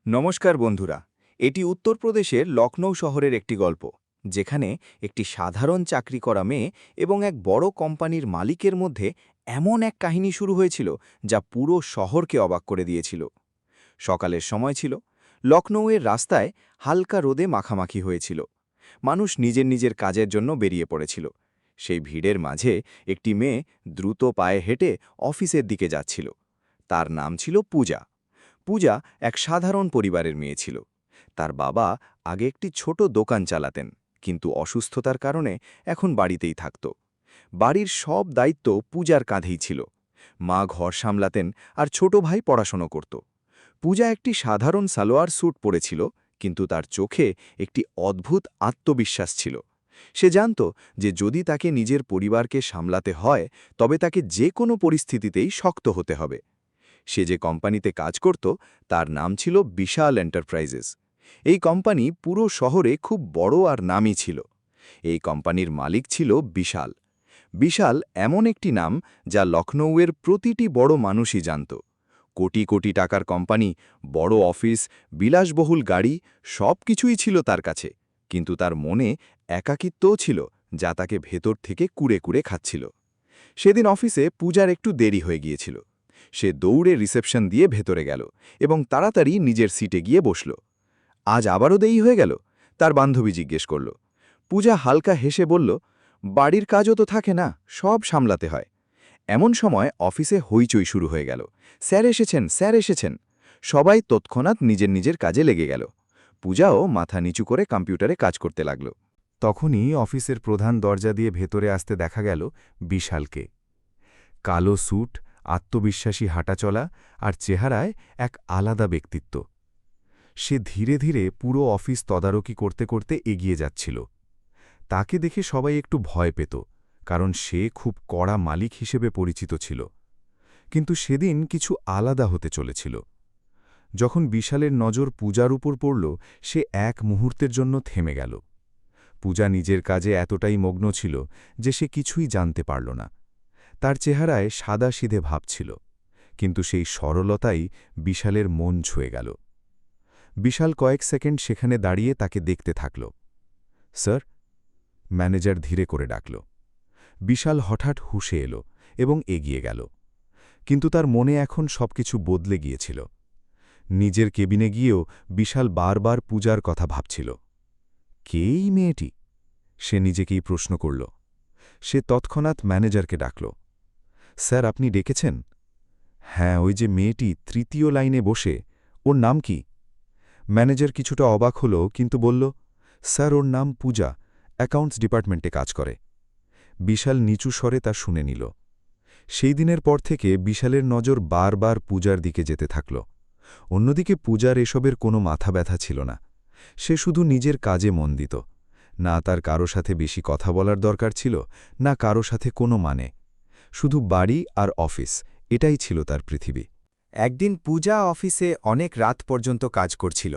নমস্কার বন্ধুরা। এটি উত্তরপ্রদেশের লখনৌ শহরের একটি গল্প, যেখানে একটি সাধারণ চাকরি করা মেয়ে এবং এক বড় কোম্পানির মালিকের মধ্যে এমন এক কাহিনী শুরু হয়েছিল যা পুরো শহরকে অবাক করে দিয়েছিল। সকালের সময় ছিল। লখনৌয়ের রাস্তায় হালকা রোদে মাখামাখি হয়েছিল। মানুষ নিজের নিজের কাজের জন্য বেরিয়ে পড়েছিল। সেই ভিড়ের মাঝে একটি মেয়ে দ্রুত পায়ে হেঁটে অফিসের দিকে যাচ্ছিল। তার নাম ছিল পূজা। পূজা এক সাধারণ পরিবারের মেয়ে ছিল। তার বাবা আগে একটি ছোট দোকান চালাতেন, কিন্তু অসুস্থতার কারণে এখন বাড়িতেই থাকত। বাড়ির সব দায়িত্ব পূজার কাঁধেই ছিল। মা ঘর সামলাতেন আর ছোট ভাই পড়াশোনা করত। পূজা একটি সাধারণ সালোয়ার স্যুট পরেছিল, কিন্তু তার চোখে একটি অদ্ভুত আত্মবিশ্বাস ছিল। সে জানত যে যদি তাকে নিজের পরিবারকে সামলাতে হয়, তবে তাকে যে কোনো পরিস্থিতিতেই শক্ত হতে হবে। সে যে কোম্পানিতে কাজ করত তার নাম ছিল বিশাল এন্টারপ্রাইজেস। এই কোম্পানি পুরো শহরে খুব বড় আর নামী ছিল। এই কোম্পানির মালিক ছিল বিশাল। বিশাল এমন একটি নাম যা লখনৌয়ের প্রতিটি বড় মানুষই জানত। কোটি কোটি টাকার কোম্পানি, বড় অফিস, বিলাসবহুল গাড়ি, সব কিছুই ছিল তার কাছে, কিন্তু তার মনে একাকিত্বও ছিল, যা তাকে ভেতর থেকে কুড়ে কুড়ে খাচ্ছিল। সেদিন অফিসে পূজার একটু দেরি হয়ে গিয়েছিল। সে দৌড়ে রিসেপশন দিয়ে ভেতরে গেল এবং তাড়াতাড়ি নিজের সিটে গিয়ে বসল। আজ আবারও দেরি হয়ে গেল, তার বান্ধবী জিজ্ঞেস করল। পূজা হালকা হেসে বলল, বাড়ির কাজও তো থাকে না, সব সামলাতে হয়। এমন সময় অফিসে হইচই শুরু হয়ে গেল। স্যার এসেছেন, স্যার এসেছেন। সবাই তৎক্ষণাৎ নিজের নিজের কাজে লেগে গেল। পূজাও মাথা নিচু করে কম্পিউটারে কাজ করতে লাগল। তখনই অফিসের প্রধান দরজা দিয়ে ভেতরে আসতে দেখা গেল বিশালকে। কালো স্যুট, আত্মবিশ্বাসী হাঁটাচলা আর চেহারায় এক আলাদা ব্যক্তিত্ব। সে ধীরে ধীরে পুরো অফিস তদারকি করতে করতে এগিয়ে যাচ্ছিল। তাকে দেখে সবাই একটু ভয় পেত, কারণ সে খুব কড়া মালিক হিসেবে পরিচিত ছিল। কিন্তু সেদিন কিছু আলাদা হতে চলেছিল। যখন বিশালের নজর পূজার উপর পড়ল, সে এক মুহূর্তের জন্য থেমে গেল। পূজা নিজের কাজে এতটাই মগ্ন ছিল যে সে কিছুই জানতে পারল না। তার চেহারায় সাদাসিধে ভাব ছিল, কিন্তু সেই সরলতাই বিশালের মন ছুঁয়ে গেল। বিশাল কয়েক সেকেন্ড সেখানে দাঁড়িয়ে তাকে দেখতে থাকল। স্যার, ম্যানেজার ধীরে করে ডাকল। বিশাল হঠাৎ হুঁশে এলো এবং এগিয়ে গেল, কিন্তু তার মনে এখন সবকিছু বদলে গিয়েছিল। নিজের কেবিনে গিয়েও বিশাল বারবার পূজার কথা ভাবছিল। কে এই মেয়েটি? সে নিজেকেই প্রশ্ন করল। সে তৎক্ষণাৎ ম্যানেজারকে ডাকল। স্যার, আপনি ডেকেছেন? হ্যাঁ, ওই যে মেয়েটি তৃতীয় লাইনে বসে, ওর নাম কি? ম্যানেজার কিছুটা অবাক হল, কিন্তু বলল, স্যার, ওর নাম পূজা, অ্যাকাউন্টস ডিপার্টমেন্টে কাজ করে। বিশাল নিচু স্বরে তা শুনে নিল। সেই দিনের পর থেকে বিশালের নজর বারবার পূজার দিকে যেতে থাকল। অন্যদিকে পূজার এসবের কোনো মাথা ব্যথা ছিল না। সে শুধু নিজের কাজে মন দিত। না তার কারো সাথে বেশি কথা বলার দরকার ছিল, না কারো সাথে কোনো মানে। শুধু বাড়ি আর অফিস, এটাই ছিল তার পৃথিবী। একদিন পূজা অফিসে অনেক রাত পর্যন্ত কাজ করছিল।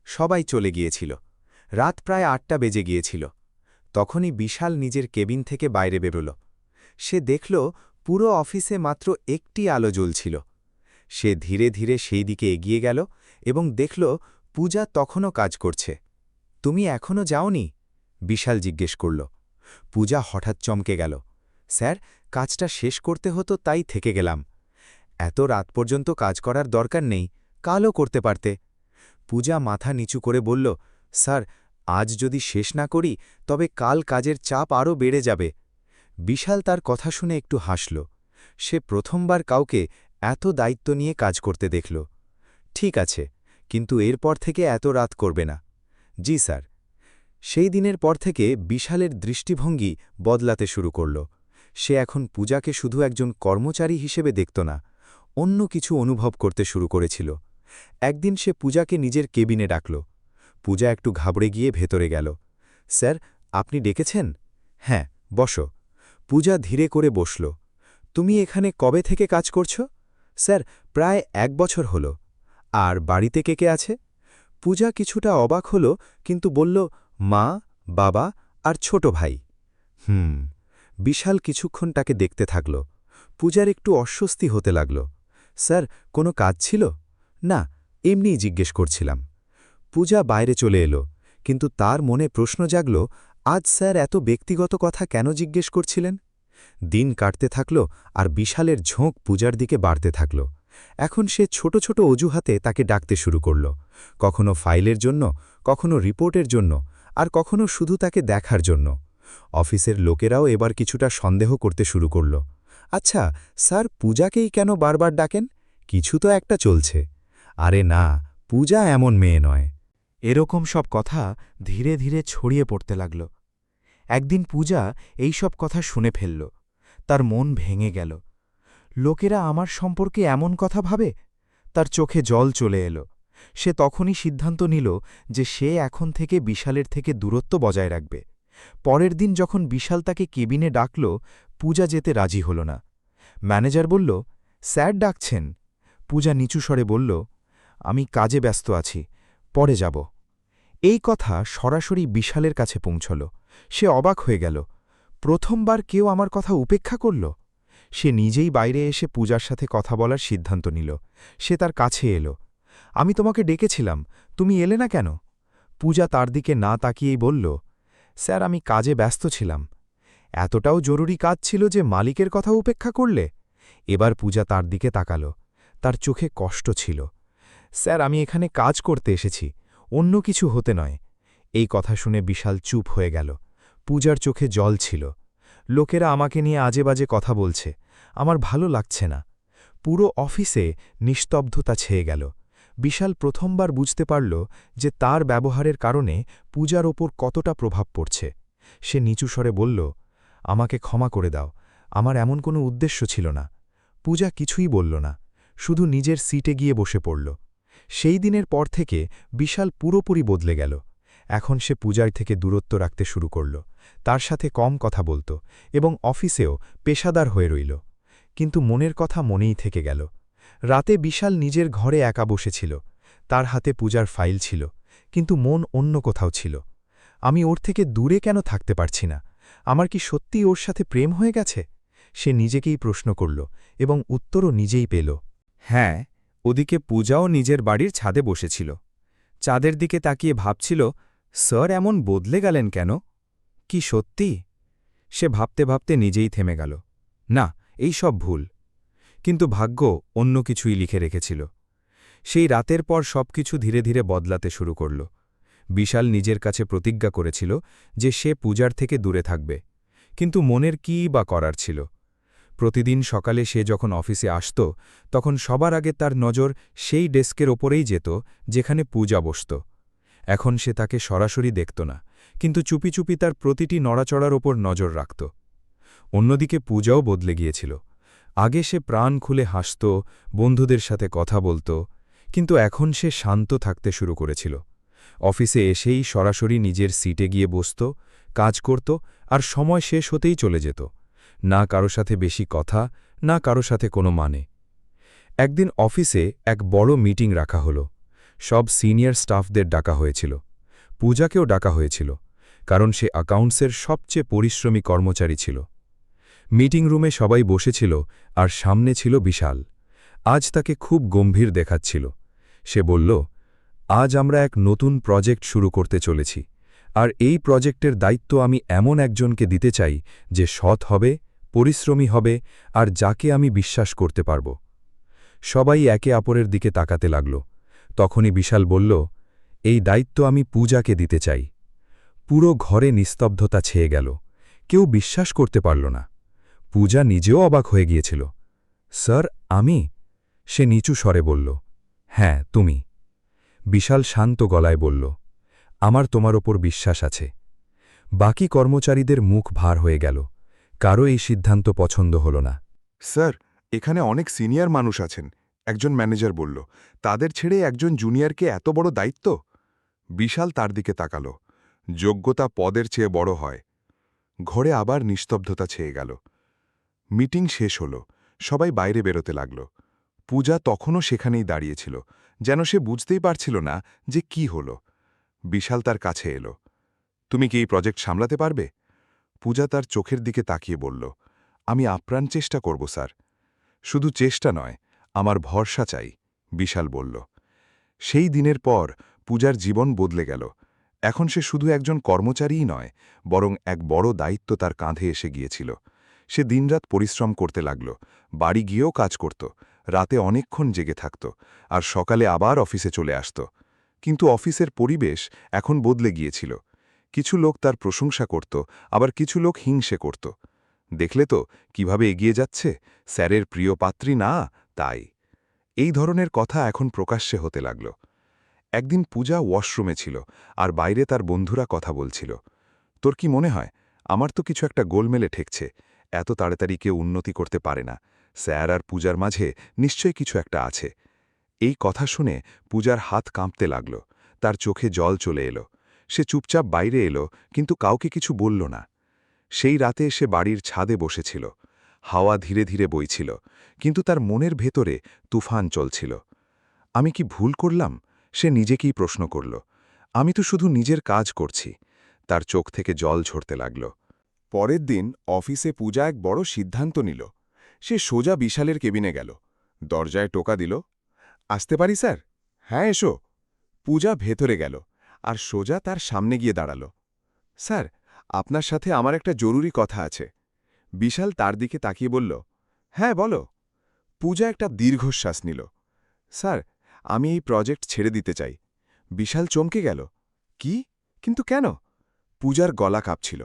সবাই চলে গিয়েছিল। রাত প্রায় ৮টা বেজে গিয়েছিল। তখনই বিশাল নিজের কেবিন থেকে বাইরে বেরোল। সে দেখল পুরো অফিসে মাত্র একটি আলো জ্বলছিল। সে ধীরে ধীরে সেই দিকে এগিয়ে গেল এবং দেখল পূজা তখনও কাজ করছে। তুমি এখনও যাওনি? বিশাল জিজ্ঞেস করল। পূজা হঠাৎ চমকে গেল। স্যার, কাজটা শেষ করতে হতো, তাই থেকে গেলাম। এত রাত পর্যন্ত কাজ করার দরকার নেই, কালও করতে পারতে। পূজা মাথা নিচু করে বলল, স্যার, আজ যদি শেষ না করি তবে কাল কাজের চাপ আরও বেড়ে যাবে। বিশাল তার কথা শুনে একটু হাসল। সে প্রথমবার কাউকে এত দায়িত্ব নিয়ে কাজ করতে দেখল। ঠিক আছে, কিন্তু এরপর থেকে এত রাত করবে না। জি স্যার। সেই দিনের পর থেকে বিশালের দৃষ্টিভঙ্গি বদলাতে শুরু করল। সে এখন পূজাকে শুধু একজন কর্মচারী হিসেবে দেখত না, অন্য কিছু অনুভব করতে শুরু করেছিল। একদিন সে পূজাকে নিজের কেবিনে ডাকল। পূজা একটু ঘাবড়ে গিয়ে ভেতরে গেল। স্যার, আপনি ডেকেছেন? হ্যাঁ, বসো। পূজা ধীরে করে বসল। তুমি এখানে কবে থেকে কাজ করছো? স্যার, প্রায় ১ বছর হল। আর বাড়িতে কে কে আছে? পূজা কিছুটা অবাক হল, কিন্তু বলল, মা, বাবা আর ছোট ভাই। বিশাল কিছুক্ষণ তাকে দেখতে থাকল। পূজার একটু অস্বস্তি হতে লাগল। স্যার, কোনো কাজ ছিল? না, এমনিই জিজ্ঞেস করছিলাম। পূজা বাইরে চলে এলো, কিন্তু তার মনে প্রশ্ন জাগল, আজ স্যার এত ব্যক্তিগত কথা কেন জিজ্ঞেস করছিলেন? দিন কাটতে থাকল, আর বিশালের ঝোঁক পূজার দিকে বাড়তে থাকল। এখন সে ছোট ছোট অজুহাতে তাকে ডাকতে শুরু করল, কখনো ফাইলের জন্য, কখনো রিপোর্টের জন্য, আর কখনো শুধু তাকে দেখার জন্য। অফিসের লোকেরাও এবার কিছুটা সন্দেহ করতে শুরু করল। আচ্ছা, স্যার পূজাকেই কেন বারবার ডাকেন? কিছু তো একটা চলছে। আরে না, পূজা এমন মেয়ে নয়। এরকম সব কথা ধীরে ধীরে ছড়িয়ে পড়তে লাগল। একদিন পূজা এই সব কথা শুনে ফেলল। তার মন ভেঙে গেল। লোকেরা আমার সম্পর্কে এমন কথা ভাবে? তার চোখে জল চলে এলো। সে তখনই সিদ্ধান্ত নিল যে সে এখন থেকে বিশালের থেকে দূরত্ব বজায় রাখবে। পরের দিন যখন বিশাল তাকে কেবিনে ডাকল, পূজা যেতে রাজি হল না। ম্যানেজার বলল, স্যার ডাকছেন। পূজা নিচু স্বরে বলল, আমি কাজে ব্যস্ত আছি, পরে যাব। এই কথা সরাসরি বিশালের কাছে পৌঁছল। সে অবাক হয়ে গেল। প্রথমবার কেউ আমার কথা উপেক্ষা করল। সে নিজেই বাইরে এসে পূজার সাথে কথা বলার সিদ্ধান্ত নিল। সে তার কাছে এলো। আমি তোমাকে ডেকেছিলাম, তুমি এলে না কেন? পূজা তার দিকে না তাকিয়েই বলল, স্যার আমি কাজে ব্যস্ত ছিলাম। এতটাও জরুরি কাজ ছিল যে মালিকের কথা উপেক্ষা করলে? এবার পূজা তার দিকে তাকাল। তার চোখে কষ্ট ছিল। স্যার আমি এখানে কাজ করতে এসেছি, অন্য কিছু হতে নয়। এই কথা শুনে বিশাল চুপ হয়ে গেল। পূজার চোখে জল ছিল। লোকেরা আমাকে নিয়ে আজে বাজে কথা বলছে, আমার ভালো লাগছে না। পুরো অফিসে নিস্তব্ধতা ছেয়ে গেল। বিশাল প্রথমবার বুঝতে পারল যে তার ব্যবহারের কারণে পূজার ওপর কতটা প্রভাব পড়ছে। সে নিচু স্বরে বলল, আমাকে ক্ষমা করে দাও, আমার এমন কোনো উদ্দেশ্য ছিল না। পূজা কিছুই বলল না, শুধু নিজের সিটে গিয়ে বসে পড়ল। সেই দিনের পর থেকে বিশাল পুরোপুরি বদলে গেল। এখন সে পূজার থেকে দূরত্ব রাখতে শুরু করল, তার সাথে কম কথা বলত এবং অফিসেও পেশাদার হয়ে রইল। কিন্তু মনের কথা মনেই থেকে গেল। রাতে বিশাল নিজের ঘরে একা বসেছিল। তার হাতে পূজার ফাইল ছিল, কিন্তু মন অন্য কোথাও ছিল। আমি ওর থেকে দূরে কেন থাকতে পারছি না? আমার কি সত্যিই ওর সাথে প্রেম হয়ে গেছে? সে নিজেকেই প্রশ্ন করল এবং উত্তরও নিজেই পেল। হ্যাঁ, ওদিকে পূজাও নিজের বাড়ির ছাদে বসেছিল। চাঁদের দিকে তাকিয়ে ভাবছিল, স্যার এমন বদলে গেলেন কেন? কি সত্যি? সে ভাবতে ভাবতে নিজেই থেমে গেল। না, এই সব ভুল। কিন্তু ভাগ্য অন্য কিছুই লিখে রেখেছিল। সেই রাতের পর সবকিছু ধীরে ধীরে বদলাতে শুরু করল। বিশাল নিজের কাছে প্রতিজ্ঞা করেছিল যে সে পূজার থেকে দূরে থাকবে, কিন্তু মনের কী বা করার ছিল। প্রতিদিন সকালে সে যখন অফিসে আসত, তখন সবার আগে তার নজর সেই ডেস্কের ওপরেই যেত যেখানে পূজা বসত। এখন সে তাকে সরাসরি দেখত না, কিন্তু চুপি চুপি তার প্রতিটি নড়াচড়ার ওপর নজর রাখত। অন্যদিকে পূজাও বদলে গিয়েছিল। আগে সে প্রাণ খুলে হাসত, বন্ধুদের সাথে কথা বলত, কিন্তু এখন সে শান্ত থাকতে শুরু করেছিল। অফিসে এসেই সরাসরি নিজের সিটে গিয়ে বসত, কাজ করত, আর সময় শেষ হতেই চলে যেত। না কারো সাথে বেশি কথা, না কারো সাথে কোনো মানে। একদিন অফিসে এক বড় মিটিং রাখা হলো। সব সিনিয়র স্টাফদের ডাকা হয়েছিল। পূজাকেও ডাকা হয়েছিল, কারণ সে অ্যাকাউন্টসের সবচেয়ে পরিশ্রমী কর্মচারী ছিল। মিটিং রুমে সবাই বসেছিল, আর সামনে ছিল বিশাল। আজ তাকে খুব গম্ভীর দেখাচ্ছিল। সে বলল, আজ আমরা এক নতুন প্রজেক্ট শুরু করতে চলেছি, আর এই প্রজেক্টের দায়িত্ব আমি এমন একজনকে দিতে চাই যে সৎ হবে, পরিশ্রমী হবে, আর যাকে আমি বিশ্বাস করতে পারব। সবাই একে অপরের দিকে তাকাতে লাগল। তখনই বিশাল বলল, এই দায়িত্ব আমি পূজাকে দিতে চাই। পুরো ঘরে নিস্তব্ধতা ছেয়ে গেল। কেউ বিশ্বাস করতে পারল না। পূজা নিজেও অবাক হয়ে গিয়েছিল। স্যার, আমি? সে নিচু স্বরে বলল, হ্যাঁ তুমি। বিশাল শান্ত গলায় বলল, আমার তোমার ওপর বিশ্বাস আছে। বাকি কর্মচারীদের মুখ ভার হয়ে গেল। কারও এই সিদ্ধান্ত পছন্দ হল না। স্যার, এখানে অনেক সিনিয়র মানুষ আছেন, একজন ম্যানেজার বলল। তাদের ছেড়ে একজন জুনিয়রকে এত বড় দায়িত্ব? বিশাল তার দিকে তাকাল। যোগ্যতা পদের চেয়ে বড় হয়। ঘরে আবার নিস্তব্ধতা ছেয়ে গেল। মিটিং শেষ হল, সবাই বাইরে বেরোতে লাগল। পূজা তখনও সেখানেই দাঁড়িয়েছিল, যেন সে বুঝতেই পারছিল না যে কি হল। বিশাল তার কাছে এলো। তুমি কি এই প্রজেক্ট সামলাতে পারবে? পূজা তার চোখের দিকে তাকিয়ে বলল, আমি আপ্রাণ চেষ্টা করব স্যার। শুধু চেষ্টা নয়, আমার ভরসা চাই, বিশাল বলল। সেই দিনের পর পূজার জীবন বদলে গেল। এখন সে শুধু একজন কর্মচারীই নয়, বরং এক বড় দায়িত্ব তার কাঁধে এসে গিয়েছিল। সে দিনরাত পরিশ্রম করতে লাগল, বাড়ি গিয়েও কাজ করত, রাতে অনেকক্ষণ জেগে থাকত, আর সকালে আবার অফিসে চলে আসত। কিন্তু অফিসের পরিবেশ এখন বদলে গিয়েছিল। কিছু লোক তার প্রশংসা করত, আবার কিছু লোক হিংসে করত। দেখলে তো কিভাবে এগিয়ে যাচ্ছে, স্যারের প্রিয় পাত্রী না তাই। এই ধরনের কথা এখন প্রকাশ্যে হতে লাগল। একদিন পূজা ওয়াশরুমে ছিল, আর বাইরে তার বন্ধুরা কথা বলছিল। তোর কি মনে হয়, আমার তো কিছু একটা গোলমেলে ঠেকছে, এত তাড়াতাড়ি কেউ উন্নতি করতে পারে না, স্যার আর পূজার মাঝে নিশ্চয়ই কিছু একটা আছে। এই কথা শুনে পূজার হাত কাঁপতে লাগল, তার চোখে জল চলে এলো। সে চুপচাপ বাইরে এলো, কিন্তু কাউকে কিছু বলল না। সেই রাতে সে বাড়ির ছাদে বসেছিল। হাওয়া ধীরে ধীরে বইছিল, কিন্তু তার মনের ভেতরে তুফান চলছিল। আমি কি ভুল করলাম, সে নিজেকেই প্রশ্ন করল। আমি তো শুধু নিজের কাজ করছি। তার চোখ থেকে জল ঝরতে লাগল। পরের দিন অফিসে পূজা এক বড় সিদ্ধান্ত নিল। সে সোজা বিশালের কেবিনে গেল, দরজায় টোকা দিল। আসতে পারি স্যার? হ্যাঁ, এসো। পূজা ভেতরে গেল আর সোজা তার সামনে গিয়ে দাঁড়াল। স্যার, আপনার সাথে আমার একটা জরুরি কথা আছে। বিশাল তার দিকে তাকিয়ে বলল, হ্যাঁ বলো। পূজা একটা দীর্ঘশ্বাস নিল। স্যার, আমি এই প্রজেক্ট ছেড়ে দিতে চাই। বিশাল চমকে গেল। কি? কিন্তু কেন? পূজার গলা কাঁপছিল।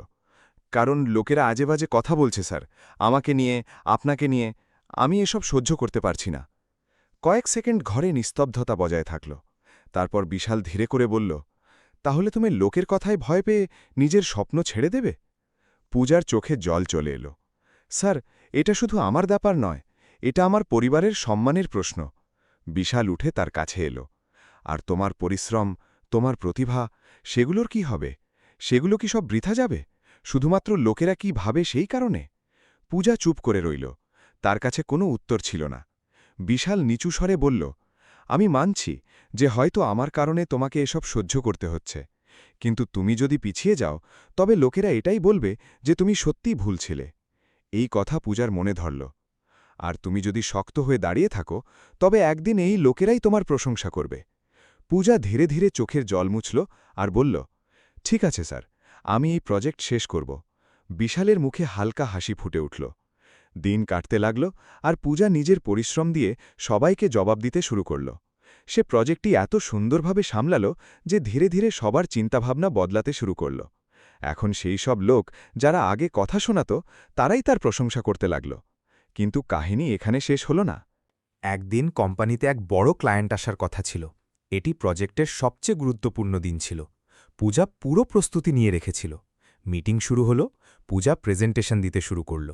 কারণ লোকেরা আজেবাজে কথা বলছে স্যার, আমাকে নিয়ে, আপনাকে নিয়ে। আমি এসব সহ্য করতে পারছি না। কয়েক সেকেন্ড ঘরে নিস্তব্ধতা বজায় থাকল। তারপর বিশাল ধীরে করে বলল, তাহলে তুমি লোকের কথায় ভয় পেয়ে নিজের স্বপ্ন ছেড়ে দেবে? পূজার চোখে জল চলে এলো। স্যার, এটা শুধু আমার ব্যাপার নয়, এটা আমার পরিবারের সম্মানের প্রশ্ন। বিশাল উঠে তার কাছে এলো। আর তোমার পরিশ্রম, তোমার প্রতিভা, সেগুলোর কি হবে? সেগুলো কি সব বৃথা যাবে শুধুমাত্র লোকেরা কি ভাবে সেই কারণে? পূজা চুপ করে রইল। তার কাছে কোনো উত্তর ছিল না। বিশাল নিচু স্বরে বলল, আমি মানছি যে হয়তো আমার কারণে তোমাকে এসব সহ্য করতে হচ্ছে, কিন্তু তুমি যদি পিছিয়ে যাও তবে লোকেরা এটাই বলবে যে তুমি সত্যিই ভুল ছিলে। এই কথা পূজার মনে ধরল। আর তুমি যদি শক্ত হয়ে দাঁড়িয়ে থাকো তবে একদিন এই লোকেরাই তোমার প্রশংসা করবে। পূজা ধীরে ধীরে চোখের জল মুছল আর বলল, ঠিক আছে স্যার, আমি এই প্রজেক্ট শেষ করব। বিশালের মুখে হালকা হাসি ফুটে উঠল। দিন কাটতে লাগল, আর পূজা নিজের পরিশ্রম দিয়ে সবাইকে জবাব দিতে শুরু করল। সে প্রজেক্টটি এত সুন্দরভাবে সামলাল যে ধীরে ধীরে সবার চিন্তাভাবনা বদলাতে শুরু করল। এখন সেই সব লোক যারা আগে কথা শোনাত, তারাই তার প্রশংসা করতে লাগল। কিন্তু কাহিনী এখানে শেষ হল না। একদিন কোম্পানিতে এক বড় ক্লায়েন্ট আসার কথা ছিল। এটি প্রজেক্টের সবচেয়ে গুরুত্বপূর্ণ দিন ছিল। পূজা পুরো প্রস্তুতি নিয়ে রেখেছিল। মিটিং শুরু হল। পূজা প্রেজেন্টেশন দিতে শুরু করল।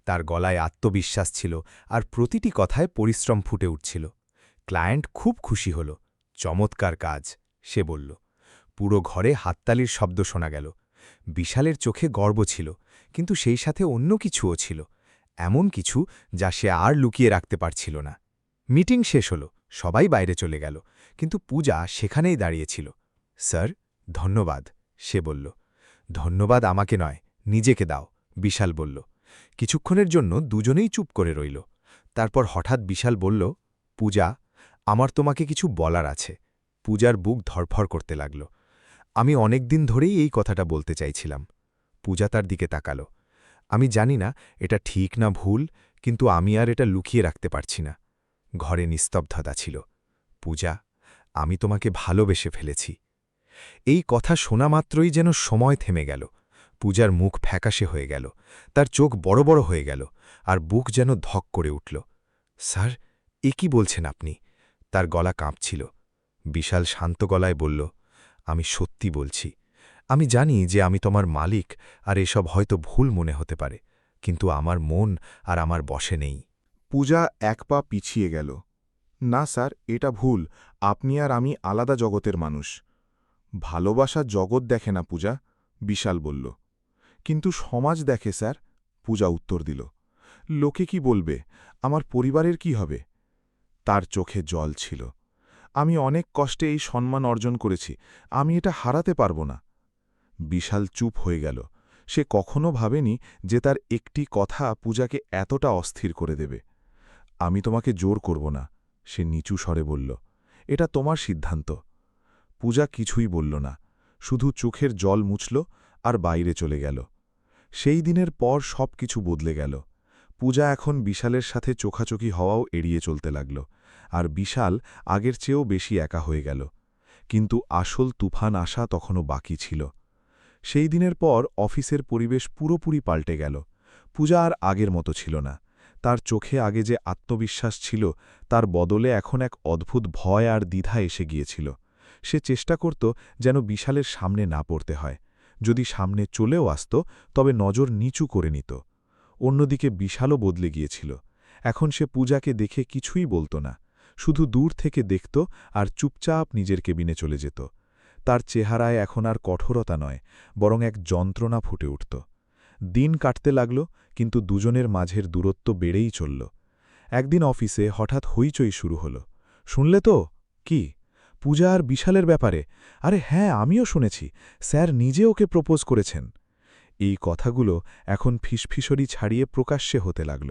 তার গলায় আত্মবিশ্বাস ছিল, আর প্রতিটি কথায় পরিশ্রম ফুটে উঠছিল। ক্লায়েন্ট খুব খুশি হল। চমৎকার কাজ, সে বলল। পুরো ঘরে হাততালির শব্দ শোনা গেল। বিশালের চোখে গর্ব ছিল, কিন্তু সেই সাথে অন্য কিছুও ছিল, এমন কিছু যা সে আর লুকিয়ে রাখতে পারছিল না। মিটিং শেষ হল, সবাই বাইরে চলে গেল, কিন্তু পূজা সেখানেই দাঁড়িয়েছিল। স্যার, ধন্যবাদ, সে বলল। ধন্যবাদ আমাকে নয়, নিজেকে দাও, বিশাল বলল। কিছুক্ষণের জন্য দুজনেই চুপ করে রইল। তারপর হঠাৎ বিশাল বলল, পূজা, আমার তোমাকে কিছু বলার আছে। পূজার বুক ধরফর করতে লাগল। আমি অনেক দিন ধরেই এই কথাটা বলতে চাইছিলাম। পূজা তার দিকে তাকাল। আমি জানি না এটা ঠিক না ভুল, কিন্তু আমি আর এটা লুকিয়ে রাখতে পারছি না। ঘরে নিস্তব্ধতা ছিল। পূজা, আমি তোমাকে ভালোবেসে ফেলেছি। এই কথা শোনা মাত্রই যেন সময় থেমে গেল। পূজার মুখ ফ্যাকাশে হয়ে গেল, তার চোখ বড় বড় হয়ে গেল, আর বুক যেন ধক করে উঠল। স্যার, এ কি বলছেন আপনি? তার গলা কাঁপছিল। বিশাল শান্ত গলায় বলল, আমি সত্যি বলছি। আমি জানি যে আমি তোমার মালিক, আর এসব হয়তো ভুল মনে হতে পারে, কিন্তু আমার মন আর আমার বশে নেই। পূজা এক পা পিছিয়ে গেল। না স্যার, এটা ভুল। আপনি আর আমি আলাদা জগতের মানুষ। ভালোবাসা জগৎ দেখে না পূজা, বিশাল বলল। কিন্তু সমাজ দেখে স্যার, পূজা উত্তর দিল। লোকে কি বলবে? আমার পরিবারের কি হবে? তার চোখে জল ছিল। আমি অনেক কষ্টে এই সম্মান অর্জন করেছি, আমি এটা হারাতে পারব না। বিশাল চুপ হয়ে গেল। সে কখনো ভাবেনি যে তার একটি কথা পূজাকে এতটা অস্থির করে দেবে। আমি তোমাকে জোর করব না, সে নিচু স্বরে বলল। এটা তোমার সিদ্ধান্ত। পূজা কিছুই বলল না, শুধু চোখের জল মুছল আর বাইরে চলে গেল। সেই দিনের পর সব কিছু বদলে গেল। পূজা এখন বিশালের সাথে চোখাচোখি হওয়াও এড়িয়ে চলতে লাগল, আর বিশাল আগের চেয়েও বেশি একা হয়ে গেল। কিন্তু আসল তুফান আসা তখনও বাকি ছিল। সেই দিনের পর অফিসের পরিবেশ পুরোপুরি পাল্টে গেল। পূজা আর আগের মতো ছিল না। তার চোখে আগে যে আত্মবিশ্বাস ছিল, তার বদলে এখন এক অদ্ভুত ভয় আর দ্বিধা এসে গিয়েছিল। সে চেষ্টা করত যেন বিশালের সামনে না পড়তে হয়। যদি সামনে চলেও আসত, তবে নজর নিচু করে নিত। অন্যদিকে বিশালও বদলে গিয়েছিল। এখন সে পূজাকে দেখে কিছুই বলত না, শুধু দূর থেকে দেখত আর চুপচাপ নিজের কেবিনে চলে যেত। তার চেহারায় এখন আর কঠোরতা নয়, বরং এক যন্ত্রণা ফুটে উঠত। দিন কাটতে লাগল, কিন্তু দুজনের মাঝের দূরত্ব বেড়েই চলল। একদিন অফিসে হঠাৎ হইচই শুরু হল। শুনলে তো? কি? পূজা আর বিশালের ব্যাপারে? আরে হ্যাঁ, আমিও শুনেছি, স্যার নিজে ওকে প্রপোজ করেছেন। এই কথাগুলো এখন ফিসফিসরি ছাড়িয়ে প্রকাশ্যে হতে লাগল।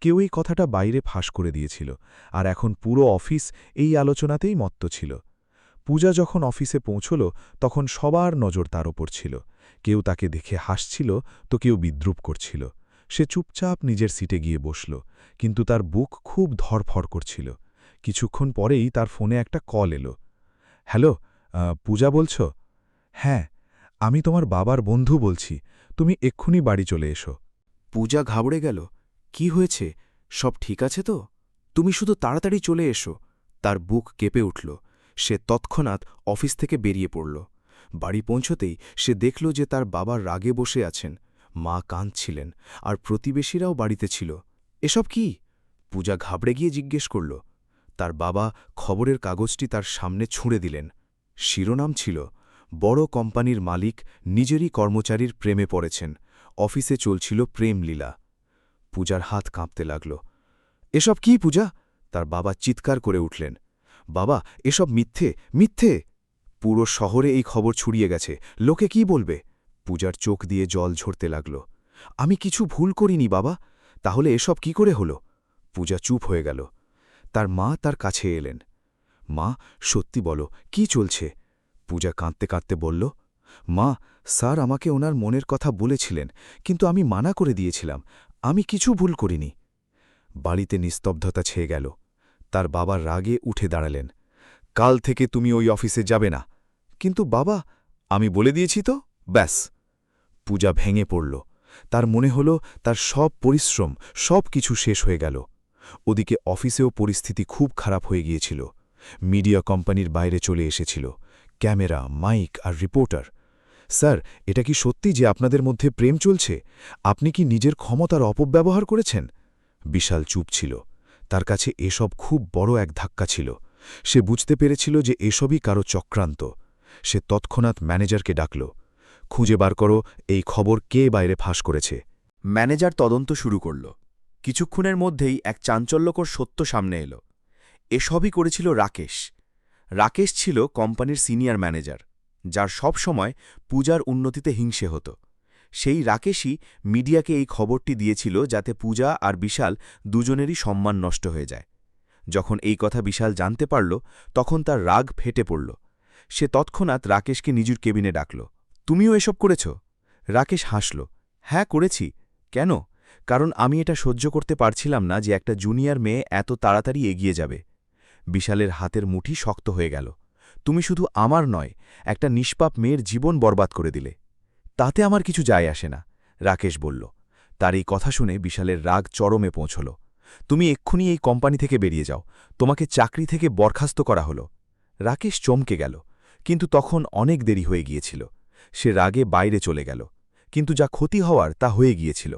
কেউ এই কথাটা বাইরে ফাঁস করে দিয়েছিল, আর এখন পুরো অফিস এই আলোচনাতেই মত্ত ছিল। পূজা যখন অফিসে পৌঁছল, তখন সবার নজর তার ওপর ছিল। কেউ তাকে দেখে হাসছিল, তো কেউ বিদ্রুপ করছিল। সে চুপচাপ নিজের সিটে গিয়ে বসল, কিন্তু তার বুক খুব ধড়ফড় করছিল। কিছুক্ষণ পরেই তার ফোনে একটা কল এলো। হ্যালো, পূজা বলছ? হ্যাঁ, আমি তোমার বাবার বন্ধু বলছি, তুমি এক্ষুনি বাড়ি চলে এসো। পূজা ঘাবড়ে গেল। কি হয়েছে? সব ঠিক আছে তো? তুমি শুধু তাড়াতাড়ি চলে এসো। তার বুক কেঁপে উঠল। সে তৎক্ষণাৎ অফিস থেকে বেরিয়ে পড়ল। বাড়ি পৌঁছতেই সে দেখল যে তার বাবা রাগে বসে আছেন, মা কাঁদছিলেন, আর প্রতিবেশীরাও বাড়িতে ছিল। এসব কি? পূজা ঘাবড়ে গিয়ে জিজ্ঞেস করল। তার বাবা খবরের কাগজটি তার সামনে ছুঁড়ে দিলেন। শিরোনাম ছিল, বড় কোম্পানির মালিক নিজেরই কর্মচারীর প্রেমে পড়েছেন, অফিসে চলছিল প্রেমলীলা। পূজার হাত কাঁপতে লাগল। এসব কি পূজা? তার বাবা চিৎকার করে উঠলেন। বাবা, এসব মিথ্যে, মিথ্যে! পুরো শহরে এই খবর ছড়িয়ে গেছে, লোকে কি বলবে? পূজার চোখ দিয়ে জল ঝরতে লাগল। আমি কিছু ভুল করিনি বাবা, তাহলে এসব কি করে হলো? পূজা চুপ হয়ে গেল। তার মা তার কাছে এলেন। মা, সত্যি বলো, কি চলছে? পূজা কাঁদতে কাঁদতে বলল, মা, স্যার আমাকে ওনার মনের কথা বলেছিলেন, কিন্তু আমি মানা করে দিয়েছিলাম। আমি কিছু ভুল করিনি। বাড়িতে নিস্তব্ধতা ছেয়ে গেল। তার বাবা রাগে উঠে দাঁড়ালেন। কাল থেকে তুমি ওই অফিসে যাবে না। কিন্তু বাবা, আমি বলে দিয়েছি তো, ব্যাস। পূজা ভেঙে পড়ল। তার মনে হল তার সব পরিশ্রম, সব কিছু শেষ হয়ে গেল। ওদিকে অফিসেও পরিস্থিতি খুব খারাপ হয়ে গিয়েছিল। মিডিয়া কোম্পানির বাইরে চলে এসেছিল, ক্যামেরা, মাইক আর রিপোর্টার। স্যার, এটা কি সত্যি যে আপনাদের মধ্যে প্রেম চলছে? আপনি কি নিজের ক্ষমতার অপব্যবহার করেছেন? বিশাল চুপ ছিল। তার কাছে এসব খুব বড় এক ধাক্কা ছিল। সে বুঝতে পেরেছিল যে এসবই কারো চক্রান্ত। সে তৎক্ষণাৎ ম্যানেজারকে ডাকল। খুঁজে বার করো এই খবর কে বাইরে ফাঁস করেছে। ম্যানেজার তদন্ত শুরু করল। কিছুক্ষণের মধ্যেই এক চাঞ্চল্যকর সত্য সামনে এলো। এসবই করেছিল রাকেশ। রাকেশ ছিল কোম্পানির সিনিয়র ম্যানেজার, যার সব সময় পূজার উন্নতিতে হিংসে হতো। সেই রাকেশই মিডিয়াকে এই খবরটি দিয়েছিল, যাতে পূজা আর বিশাল দুজনেরই সম্মান নষ্ট হয়ে যায়। যখন এই কথা বিশাল জানতে পারল, তখন তার রাগ ফেটে পড়ল। সে তৎক্ষণাৎ রাকেশকে নিজের কেবিনে ডাকল। তুমিও এসব করেছ? রাকেশ হাসল। হ্যাঁ, করেছি। কেন? কারণ আমি এটা সহ্য করতে পারছিলাম না যে একটা জুনিয়র মেয়ে এত তাড়াতাড়ি এগিয়ে যাবে। বিশালের হাতের মুঠি শক্ত হয়ে গেল। তুমি শুধু আমার নয়, একটা নিষ্পাপ মেয়ের জীবন বরবাদ করে দিলে। তাতে আমার কিছু যায় আসে না, রাকেশ বলল। তার এই কথা শুনে বিশালের রাগ চরমে পৌঁছল। তুমি এক্ষুনি এই কোম্পানি থেকে বেরিয়ে যাও, তোমাকে চাকরি থেকে বরখাস্ত করা হলো। রাকেশ চমকে গেল, কিন্তু তখন অনেক দেরি হয়ে গিয়েছিল। সে রাগে বাইরে চলে গেল, কিন্তু যা ক্ষতি হওয়ার তা হয়ে গিয়েছিল।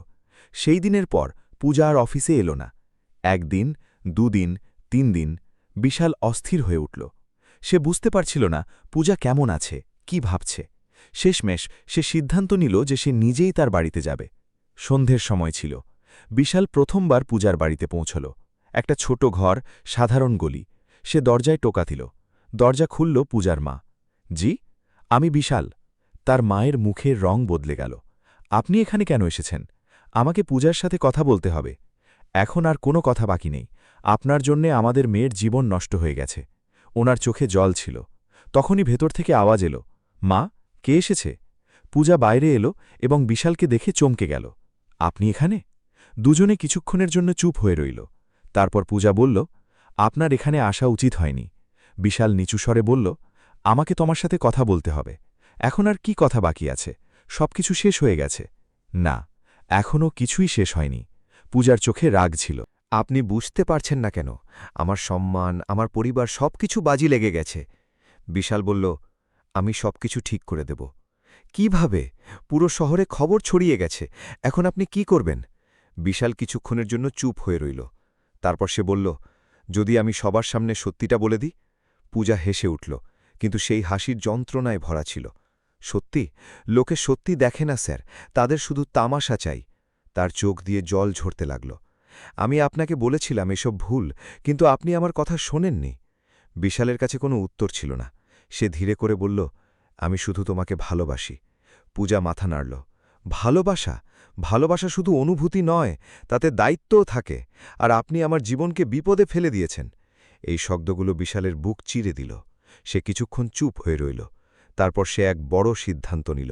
সেই দিনের পর পূজা আর অফিসে এলো না। একদিন, 2 দিন, 3 দিন, বিশাল অস্থির হয়ে উঠল। সে বুঝতে পারছিল না পূজা কেমন আছে, কি ভাবছে। শেষমেশ সে সিদ্ধান্ত নিল যে সে নিজেই তার বাড়িতে যাবে। সন্ধ্যের সময় ছিল। বিশাল প্রথমবার পূজার বাড়িতে পৌঁছল। একটা ছোট ঘর, সাধারণ গলি। সে দরজায় টোকা দিল। দরজা খুলল পূজার মা। জি, আমি বিশাল। তার মায়ের মুখের রং বদলে গেল। আপনি এখানে কেন এসেছেন? আমাকে পূজার সাথে কথা বলতে হবে। এখন আর কোনো কথা বাকি নেই। আপনার জন্যে আমাদের মেয়ের জীবন নষ্ট হয়ে গেছে। ওনার চোখে জল ছিল। তখনই ভেতর থেকে আওয়াজ এলো, মা, কে এসেছে? পূজা বাইরে এলো এবং বিশালকে দেখে চমকে গেল। আপনি এখানে? দুজনে কিছুক্ষণের জন্য চুপ হয়ে রইল। তারপর পূজা বলল, আপনার এখানে আসা উচিত হয়নি। বিশাল নিচু স্বরে বলল, আমাকে তোমার সাথে কথা বলতে হবে। এখন আর কি কথা বাকি আছে? সবকিছু শেষ হয়ে গেছে। না, এখনও কিছুই শেষ হয়নি। পূজার চোখে রাগ ছিল। আপনি বুঝতে পারছেন না কেন? আমার সম্মান, আমার পরিবার সবকিছু বাজি লেগে গেছে। বিশাল বলল, আমি সবকিছু ঠিক করে দেব। কিভাবে? পুরো শহরে খবর ছড়িয়ে গেছে। এখন আপনি কি করবেন? বিশাল কিছুক্ষণের জন্য চুপ হয়ে রইল। তারপর সে বলল, যদি আমি সবার সামনে সত্যিটা বলে দিই? পূজা হেসে উঠল, কিন্তু সেই হাসির যন্ত্রণায় ভরা ছিল। সত্যি? লোকে সত্যি দেখে না স্যার, তাদের শুধু তামাশা চাই। তার চোখ দিয়ে জল ঝরতে লাগল। আমি আপনাকে বলেছিলাম এসব ভুল, কিন্তু আপনি আমার কথা শোনেননি। বিশালের কাছে কোনো উত্তর ছিল না। সে ধীরে করে বলল, আমি শুধু তোমাকে ভালোবাসি। পূজা মাথা নাড়ল। ভালোবাসা? ভালোবাসা শুধু অনুভূতি নয়, তাতে দায়িত্বও থাকে। আর আপনি আমার জীবনকে বিপদে ফেলে দিয়েছেন। এই শব্দগুলো বিশালের বুক চিরে দিল। সে কিছুক্ষণ চুপ হয়ে রইল। তারপর সে এক বড় সিদ্ধান্ত নিল।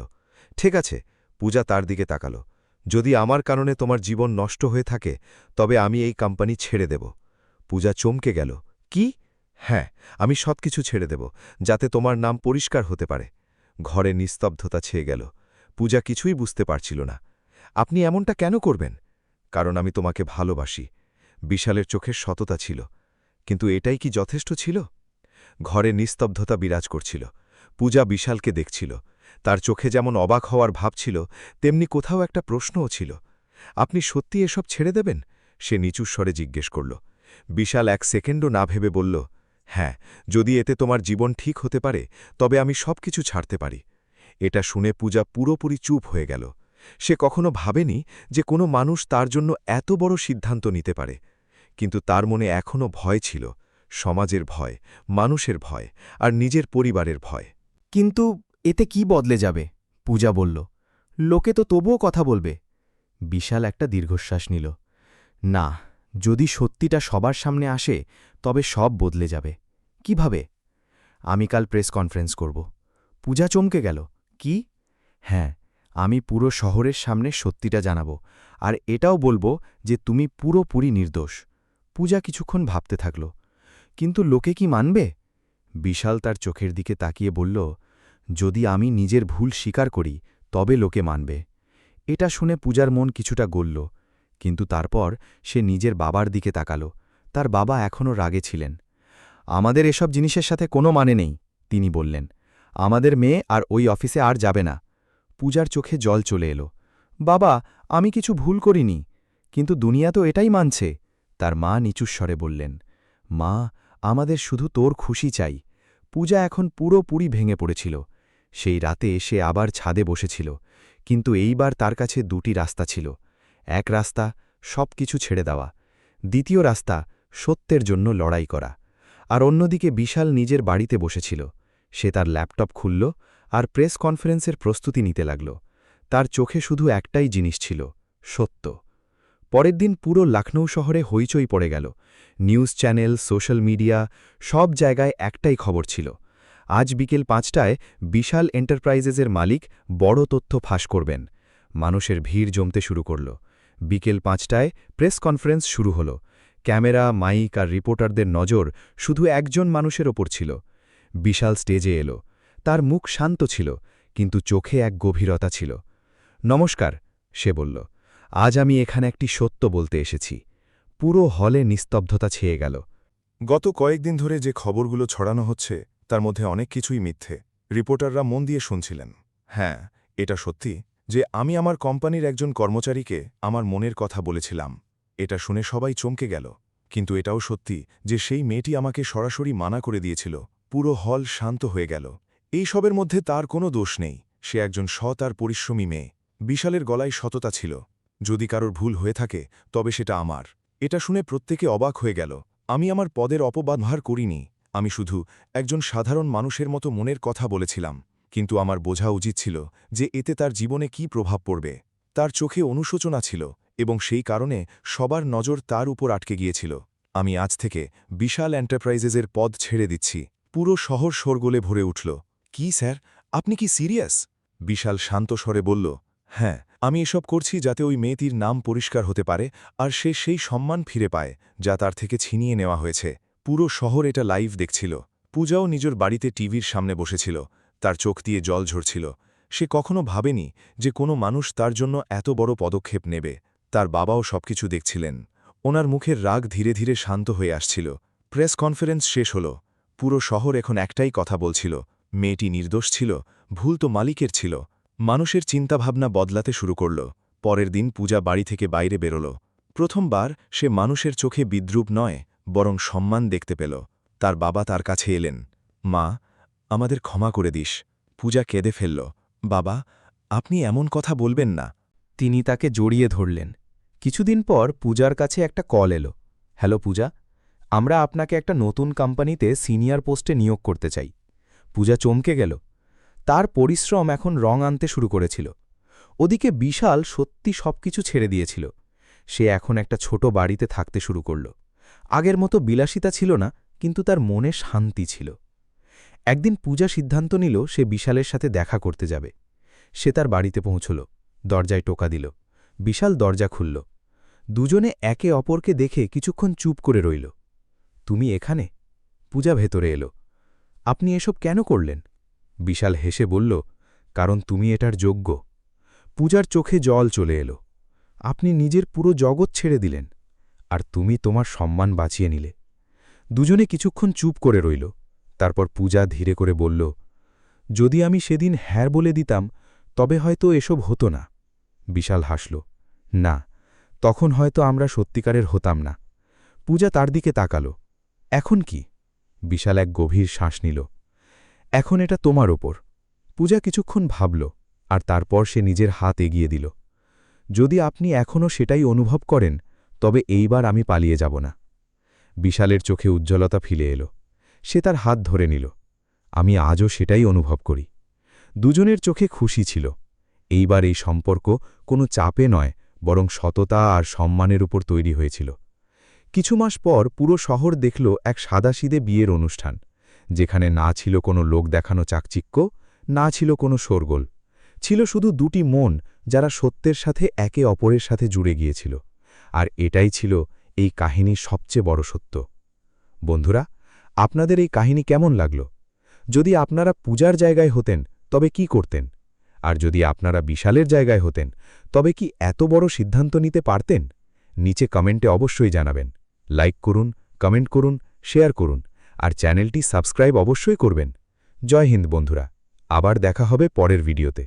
ঠিক আছে। পূজা তার দিকে তাকাল। যদি আমার কারণে তোমার জীবন নষ্ট হয়ে থাকে, তবে আমি এই কোম্পানি ছেড়ে দেব। পূজা চমকে গেল। কি? হ্যাঁ, আমি সবকিছু ছেড়ে দেব, যাতে তোমার নাম পরিষ্কার হতে পারে। ঘরে নিস্তব্ধতা ছেয়ে গেল। পূজা কিছুই বুঝতে পারছিল না। আপনি এমনটা কেন করবেন? কারণ আমি তোমাকে ভালোবাসি। বিশালের চোখের সততা ছিল। কিন্তু এটাই কি যথেষ্ট ছিল? ঘরে নিস্তব্ধতা বিরাজ করছিল। পূজা বিশালকে দেখছিল। তার চোখে যেমন অবাক হওয়ার ভাব ছিল, তেমনি কোথাও একটা প্রশ্নও ছিল। আপনি সত্যি এসব ছেড়ে দেবেন? সে নিচু স্বরে জিজ্ঞেস করল। বিশাল এক সেকেন্ডও না ভেবে বলল, হ্যাঁ, যদি এতে তোমার জীবন ঠিক হতে পারে, তবে আমি সবকিছু ছাড়তে পারি। এটা শুনে পূজা পুরোপুরি চুপ হয়ে গেল। সে কখনো ভাবেনি যে কোনো মানুষ তার জন্য এত বড় সিদ্ধান্ত নিতে পারে। কিন্তু তার মনে এখনও ভয় ছিল, সমাজের ভয়, মানুষের ভয়, আর নিজের পরিবারের ভয়। কিন্তু এতে কি বদলে যাবে? পূজা বলল, লোকে তো তবুও কথা বলবে। বিশাল একটা দীর্ঘশ্বাস নিল। না, যদি সত্যিটা সবার সামনে আসে, তবে সব বদলে যাবে। কিভাবে? আমি কাল প্রেস কনফারেন্স করব। পূজা চমকে গেল। কি? হ্যাঁ, আমি পুরো শহরের সামনে সত্যিটা জানাব, আর এটাও বলবো যে তুমি পুরোপুরি নির্দোষ। পূজা কিছুক্ষণ ভাবতে থাকল। কিন্তু লোকে কি মানবে? বিশাল তার চোখের দিকে তাকিয়ে বলল, যদি আমি নিজের ভুল স্বীকার করি, তবে লোকে মানবে। এটা শুনে পূজার মন কিছুটা গলল, কিন্তু তারপর সে নিজের বাবার দিকে তাকাল। তার বাবা এখনও রাগে ছিলেন। আমাদের এসব জিনিসের সাথে কোনো মানে নেই, তিনি বললেন। আমাদের মেয়ে আর ওই অফিসে আর যাবে না। পূজার চোখে জল চলে এলো। বাবা, আমি কিছু ভুল করিনি। কিন্তু দুনিয়া তো এটাই মানছে, তার মা নিচুস্বরে বললেন। মা, আমাদের শুধু তোর খুশি চাই। পূজা এখন পুরোপুরি ভেঙে পড়েছিল। সেই রাতে সে আবার ছাদে বসেছিল, কিন্তু এইবার তার কাছে দুটি রাস্তা ছিল। এক রাস্তা সবকিছু ছেড়ে দেওয়া, দ্বিতীয় রাস্তা সত্যের জন্য লড়াই করা। আর অন্যদিকে বিশাল নিজের বাড়িতে বসেছিল। সে তার ল্যাপটপ খুলল আর প্রেস কনফারেন্সের প্রস্তুতি নিতে লাগল। তার চোখে শুধু একটাই জিনিস ছিল, সত্য। পরের দিন পুরো লখনৌ শহরে হইচই পড়ে গেল। নিউজ চ্যানেল, সোশ্যাল মিডিয়া, সব জায়গায় একটাই খবর ছিল। আজ বিকেল ৫টায় বিশাল এন্টারপ্রাইজেসের মালিক বড় তথ্য ফাঁস করবেন। মানুষের ভিড় জমতে শুরু করল। বিকেল ৫টায় প্রেস কনফারেন্স শুরু হল। ক্যামেরা, মাইক আর রিপোর্টারদের নজর শুধু একজন মানুষের ওপর ছিল। বিশাল স্টেজে এলো। তার মুখ শান্ত ছিল, কিন্তু চোখে এক গভীরতা ছিল। নমস্কার, সে বলল। আজ আমি এখানে একটি সত্য বলতে এসেছি। পুরো হলে নিস্তব্ধতা ছেয়ে গেল। গত কয়েকদিন ধরে যে খবরগুলো ছড়ানো হচ্ছে, তার মধ্যে অনেক কিছুই মিথ্যে। রিপোর্টাররা মন দিয়ে শুনছিলেন। হ্যাঁ, এটা সত্যি যে আমি আমার কোম্পানির একজন কর্মচারীকে আমার মনের কথা বলেছিলাম। এটা শুনে সবাই চমকে গেল। কিন্তু এটাও সত্যি যে সেই মেয়েটি আমাকে সরাসরি মানা করে দিয়েছিল। পুরো হল শান্ত হয়ে গেল। এই সবের মধ্যে তার কোনো দোষ নেই। সে একজন সৎ আর পরিশ্রমী মেয়ে। বিশালের গলায় সততা ছিল। যদি কারোর ভুল হয়ে থাকে, তবে সেটা আমার। এটা শুনে প্রত্যেকে অবাক হয়ে গেল। আমি আমার পদের অপব্যবহার করিনি। আমি শুধু একজন সাধারণ মানুষের মতো মনের কথা বলেছিলাম। কিন্তু আমার বোঝা উচিত ছিল যে এতে তার জীবনে কী প্রভাব পড়বে। তার চোখে অনুশোচনা ছিল, এবং সেই কারণে সবার নজর তার উপর আটকে গিয়েছিল। আমি আজ থেকে বিশাল এন্টারপ্রাইজেসের পদ ছেড়ে দিচ্ছি। পুরো শহর শোরগোলে ভরে উঠল। কি স্যার, আপনি কি সিরিয়াস? বিশাল শান্ত স্বরে বলল, হ্যাঁ, আমি এসব করছি যাতে ওই মেয়েটির নাম পরিষ্কার হতে পারে আর সে সেই সম্মান ফিরে পায় যা তার থেকে ছিনিয়ে নেওয়া হয়েছে। পুরো শহর এটা লাইভ দেখছিল। পূজাও নিজের বাড়িতে টিভির সামনে বসেছিল, তার চোখ দিয়ে জল ঝরছিল। সে কখনো ভাবেনি যে কোনো মানুষ তার জন্য এত বড় পদক্ষেপ নেবে। তার বাবাও সবকিছু দেখছিলেন। ওনার মুখের রাগ ধীরে ধীরে শান্ত হয়ে আসছিল। প্রেস কনফারেন্স শেষ হল। পুরো শহর এখন একটাই কথা বলছিল, মেয়েটি নির্দোষ ছিল, ভুল তো মালিকের ছিল। মানুষের চিন্তাভাবনা বদলাতে শুরু করল। পরের দিন পূজা বাড়ি থেকে বাইরে বেরোল। প্রথমবার সে মানুষের চোখে বিদ্রূপ নয়, বরং সম্মান দেখতে পেল। তার বাবা তার কাছে এলেন। মা, আমাদের ক্ষমা করে দিস। পূজা কেঁদে ফেলল। বাবা, আপনি এমন কথা বলবেন না। তিনি তাকে জড়িয়ে ধরলেন। কিছুদিন পর পূজার কাছে একটা কল এলো। হ্যালো পূজা, আমরা আপনাকে একটা নতুন কোম্পানিতে সিনিয়র পোস্টে নিয়োগ করতে চাই। পূজা চমকে গেল। তার পরিশ্রম এখন রং আনতে শুরু করেছিল। ওদিকে বিশাল সত্যি সবকিছু ছেড়ে দিয়েছিল। সে এখন একটা ছোট বাড়িতে থাকতে শুরু করল। আগের মতো বিলাসিতা ছিল না, কিন্তু তার মনে শান্তি ছিল। একদিন পূজা সিদ্ধান্ত নিল সে বিশালের সাথে দেখা করতে যাবে। সে তার বাড়িতে পৌঁছল, দরজায় টোকা দিল। বিশাল দরজা খুলল। দুজনে একে অপরকে দেখে কিছুক্ষণ চুপ করে রইল। তুমি এখানে? পূজা ভেতরে এলো। আপনি এসব কেন করলেন? বিশাল হেসে বলল, কারণ তুমি এটার যোগ্য। পূজার চোখে জল চলে এলো। আপনি নিজের পুরো জগৎ ছেড়ে দিলেন, আর তুমি তোমার সম্মান বাঁচিয়ে নিলে। দুজনে কিছুক্ষণ চুপ করে রইল। তারপর পূজা ধীরে করে বলল, যদি আমি সেদিন হ্যাঁ বলে দিতাম তবে হয়তো এসব হতো না। বিশাল হাসল, না, তখন হয়তো আমরা সত্যিকারের হতাম না। পূজা তার দিকে তাকাল। এখন কি? বিশাল এক গভীর শ্বাস নিল। এখন এটা তোমার ওপর। পূজা কিছুক্ষণ ভাবল, আর তারপর সে নিজের হাত এগিয়ে দিল। যদি আপনি এখনও সেটাই অনুভব করেন, তবে এইবার আমি পালিয়ে যাব না। বিশালের চোখে উজ্জ্বলতা ফিরে এলো। সে তার হাত ধরে নিল। আমি আজও সেটাই অনুভব করি। দুজনের চোখে খুশি ছিল। এইবার এই সম্পর্ক কোনো চাপে নয়, বরং সততা আর সম্মানের উপর তৈরি হয়েছিল। কিছু মাস পর পুরো শহর দেখল এক সাদাসিদে বিয়ের অনুষ্ঠান, যেখানে না ছিল কোনো লোক দেখানো চাকচিক্য, না ছিল কোনো শোরগোল। ছিল শুধু দুটি মন যারা সত্যের সাথে একে অপরের সাথে জুড়ে গিয়েছিল। আর এটাই ছিল এই কাহিনীর সবচেয়ে বড় সত্য। বন্ধুরা, আপনাদের এই কাহিনী কেমন লাগল? যদি আপনারা পূজার জায়গায় হতেন তবে কি করতেন? আর যদি আপনারা বিশালের জায়গায় হতেন তবে কি এত বড় সিদ্ধান্ত নিতে পারতেন? নিচে কমেন্টে অবশ্যই জানাবেন। লাইক করুন, কমেন্ট করুন, শেয়ার করুন, আর চ্যানেলটি সাবস্ক্রাইব অবশ্যই করবেন। জয় হিন্দ বন্ধুরা, আবার দেখা হবে পরের ভিডিওতে।